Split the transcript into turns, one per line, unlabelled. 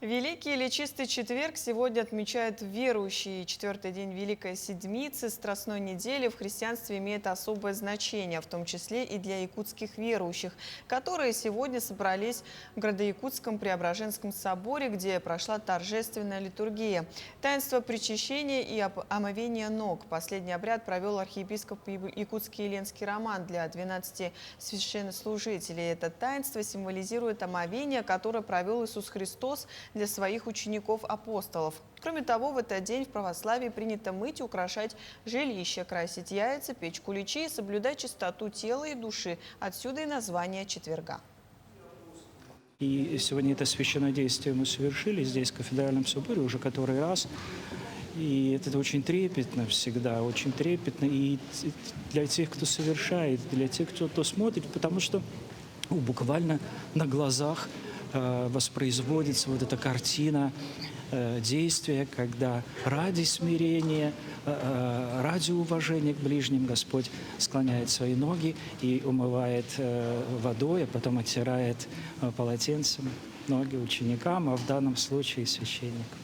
Великий или Чистый четверг сегодня отмечают верующие. Четвертый день Великой Седмицы, Страстной недели, в христианстве имеет особое значение, в том числе и для якутских верующих, которые сегодня собрались в Градоякутском Преображенском соборе, где прошла торжественная литургия. Таинство причащения и омовения ног. Последний обряд провел архиепископ Якутский Еленский Роман для 12 священнослужителей. Это таинство символизирует омовение, которое провел Иисус Христос для своих учеников-апостолов. Кроме того, в этот день в православии принято мыть и украшать жилище, красить яйца, печь куличи и соблюдать чистоту тела и души. Отсюда и название четверга.
И сегодня это священное действие мы совершили здесь, в кафедральном соборе, уже который раз. И это очень трепетно всегда, очень трепетно. И для тех, кто совершает, для тех, кто смотрит, потому что буквально на глазах воспроизводится вот эта картина действия, когда ради смирения, ради уважения к ближним Господь склоняет свои ноги и умывает водой, а потом оттирает полотенцем ноги ученикам, а в данном случае священникам.